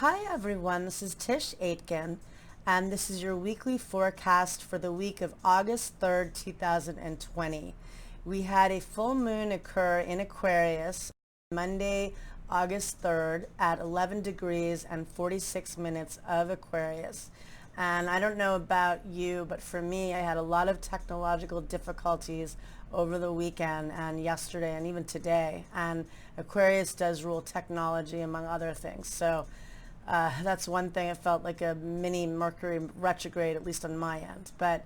Hi everyone, this is Tisch Aitken, and this is your weekly forecast for the week of August 3rd, 2020. We had a full moon occur in Aquarius Monday, August 3rd at 11 degrees and 46 minutes of Aquarius. And I don't know about you, but for me, I had a lot of technological difficulties over the weekend and yesterday and even today. And Aquarius does rule technology, among other things. So that's one thing. It felt like a mini Mercury retrograde, at least on my end. But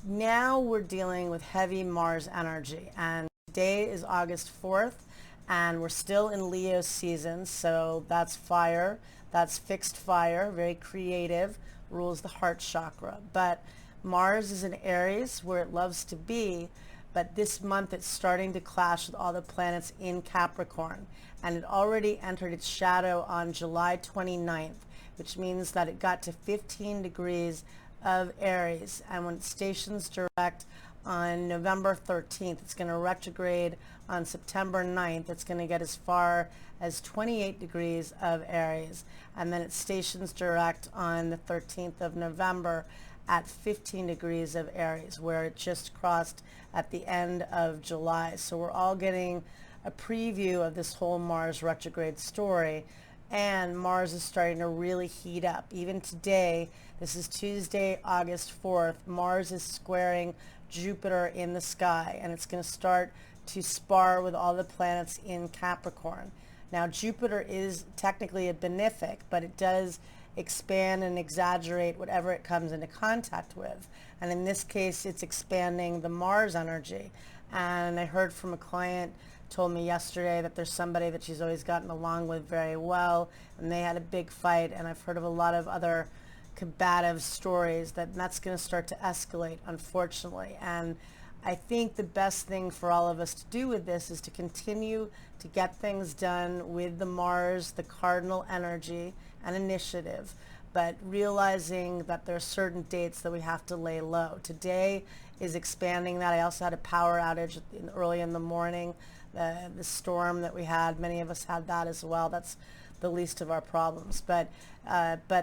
now we're dealing with heavy Mars energy. And today is August 4th, and we're still in Leo season. So that's fire. That's fixed fire, very creative, rules the heart chakra. But Mars is in Aries, where it loves to be. But this month it's starting to clash with all the planets in Capricorn. And it already entered its shadow on July 29th, which means that it got to 15 degrees of Aries. And when it stations direct on November 13th, it's going to retrograde on September 9th. It's going to get as far as 28 degrees of Aries. And then it stations direct on the 13th of November at 15 degrees of Aries, where it just crossed at the end of July. So we're all getting a preview of this whole Mars retrograde story, and Mars is starting to really heat up. Even today, this is Tuesday, August 4th, Mars is squaring Jupiter in the sky, and it's going to start to spar with all the planets in Capricorn. Now, Jupiter is technically a benefic, but it does expand and exaggerate whatever it comes into contact with. And in this case, it's expanding the Mars energy. And I heard from a client told me yesterday that there's somebody that she's always gotten along with very well, and they had a big fight. And I've heard of a lot of other combative stories that's going to start to escalate, unfortunately. And I think the best thing for all of us to do with this is to continue to get things done with the Mars, the cardinal energy and initiative, but realizing that there are certain dates that we have to lay low. Today is expanding that. I also had a power outage early in the morning. The storm that we had, many of us had that as well. That's the least of our problems. But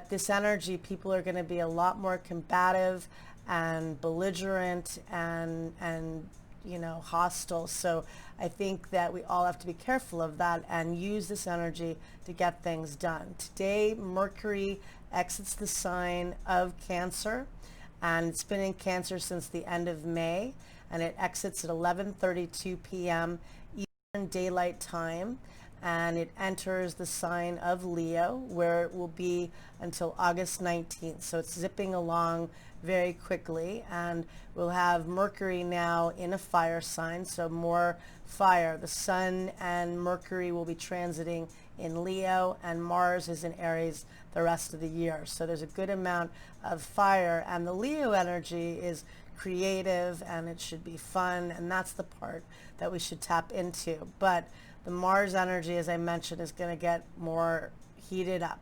this energy, people are going to be a lot more combative and belligerent and hostile. So I think that we all have to be careful of that and use this energy to get things done. Today, Mercury exits the sign of Cancer, and it's been in Cancer since the end of May, and it exits at 11:32 p.m. Eastern Daylight Time, and it enters the sign of Leo, where it will be until August 19th. So it's zipping along very quickly, and we'll have Mercury now in a fire sign, so more fire. The Sun and Mercury will be transiting in Leo, and Mars is in Aries the rest of the year. So there's a good amount of fire, and the Leo energy is creative, and it should be fun, and that's the part that we should tap into. But the Mars energy, as I mentioned, is going to get more heated up.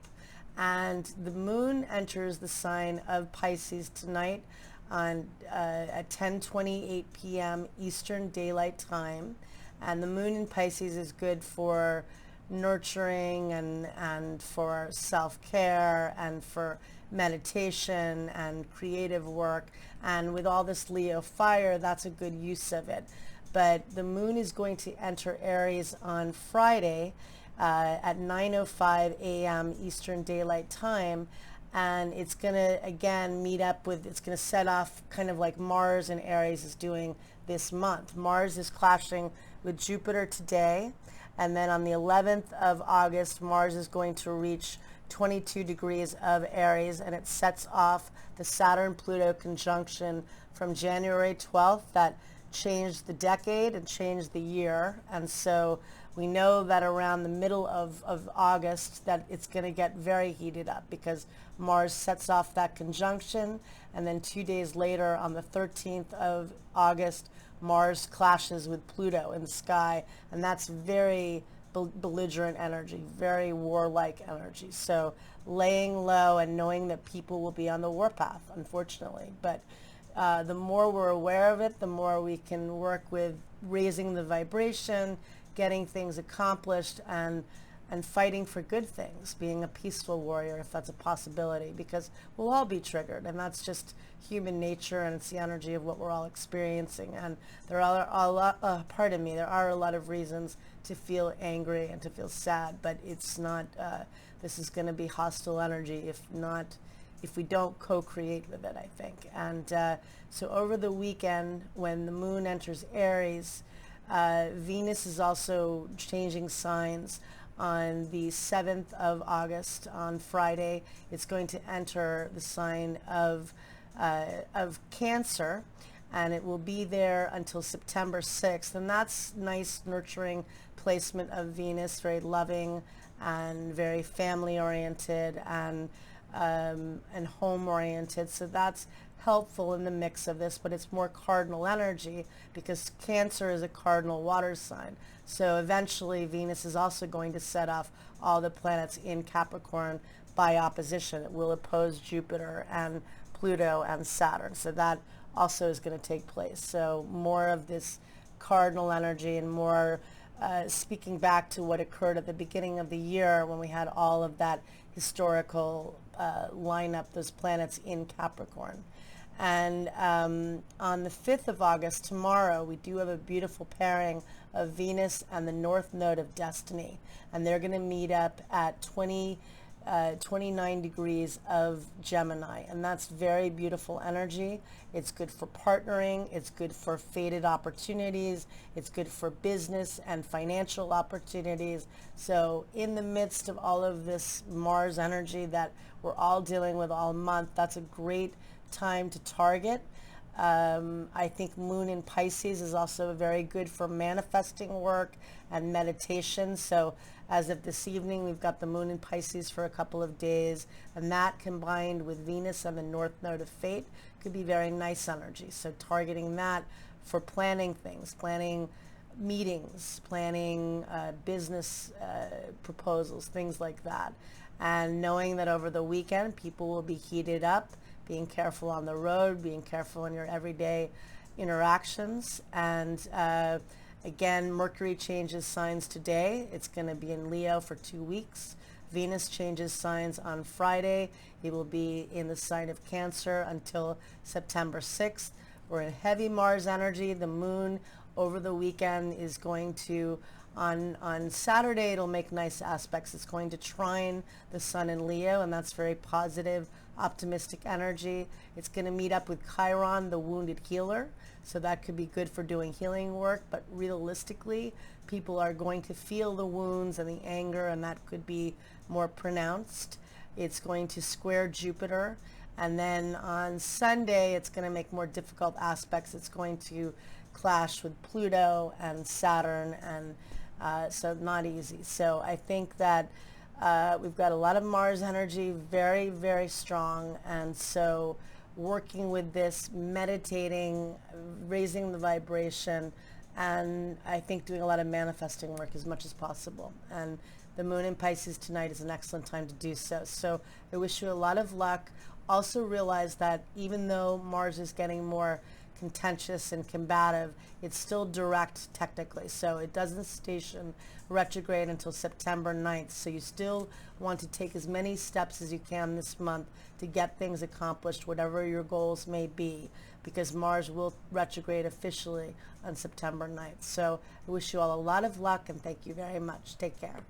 And the moon enters the sign of Pisces tonight at 10:28 p.m. Eastern Daylight Time. And the moon in Pisces is good for nurturing and for self-care and for meditation and creative work. And with all this Leo fire, that's a good use of it. But the moon is going to enter Aries on Friday at 9:05 a.m. Eastern Daylight Time, and it's going to again meet up with, it's going to set off kind of like Mars and Aries is doing this month. Mars is clashing with Jupiter today, and then on the 11th of August, Mars is going to reach 22 degrees of Aries, and it sets off the Saturn-Pluto conjunction from January 12th that changed the decade and changed the year. And so we know that around the middle of August that it's going to get very heated up because Mars sets off that conjunction, and then 2 days later on the 13th of August, Mars clashes with Pluto in the sky, and that's very belligerent energy, very warlike energy. So laying low and knowing that people will be on the warpath, unfortunately. But the more we're aware of it, the more we can work with raising the vibration, getting things accomplished, and and fighting for good things, being a peaceful warrior if that's a possibility, because we'll all be triggered, and that's just human nature, and it's the energy of what we're all experiencing. And there are a lot, there are a lot of reasons to feel angry and to feel sad, but it's not, this is going to be hostile energy if we don't co-create with it, I think. And so over the weekend, when the moon enters Aries, Venus is also changing signs. On the 7th of August, on Friday, it's going to enter the sign of Cancer, and it will be there until September 6th. And that's nice, nurturing placement of Venus, very loving and very family-oriented and home-oriented. So that's helpful in the mix of this, but it's more cardinal energy because Cancer is a cardinal water sign. So eventually Venus is also going to set off all the planets in Capricorn by opposition. It will oppose Jupiter and Pluto and Saturn. So that also is going to take place. So more of this cardinal energy and more speaking back to what occurred at the beginning of the year when we had all of that historical lineup, those planets in Capricorn. And on the 5th of August, tomorrow, we do have a beautiful pairing of Venus and the North Node of Destiny. And they're going to meet up at 29 degrees of Gemini. And that's very beautiful energy. It's good for partnering. It's good for fated opportunities. It's good for business and financial opportunities. So in the midst of all of this Mars energy that we're all dealing with all month, that's a great time to target. I think Moon in Pisces is also very good for manifesting work and meditation. So as of this evening, we've got the Moon in Pisces for a couple of days, and that combined with Venus and the North Node of Fate could be very nice energy. So targeting that for planning things, planning meetings, planning business proposals, things like that. And knowing that over the weekend, people will be heated up, being careful on the road, being careful in your everyday interactions. And again, Mercury changes signs today. It's going to be in Leo for 2 weeks. Venus changes signs on Friday. It will be in the sign of Cancer until September 6th. We're in heavy Mars energy. The moon over the weekend is going to, on Saturday, it'll make nice aspects. It's going to trine the sun in Leo, and that's very positive, optimistic energy. It's going to meet up with Chiron, the wounded healer. So that could be good for doing healing work, but realistically, people are going to feel the wounds and the anger, and that could be more pronounced. It's going to square Jupiter. And then on Sunday, it's going to make more difficult aspects. It's going to clash with Pluto and Saturn, and so not easy. So I think that we've got a lot of Mars energy, very, very strong. And so working with this, meditating, raising the vibration, and I think doing a lot of manifesting work as much as possible. And the moon in Pisces tonight is an excellent time to do so. So I wish you a lot of luck. Also realize that even though Mars is getting more contentious and combative, it's still direct technically. So it doesn't station retrograde until September 9th. So you still want to take as many steps as you can this month to get things accomplished, whatever your goals may be, because Mars will retrograde officially on September 9th. So I wish you all a lot of luck, and thank you very much. Take care.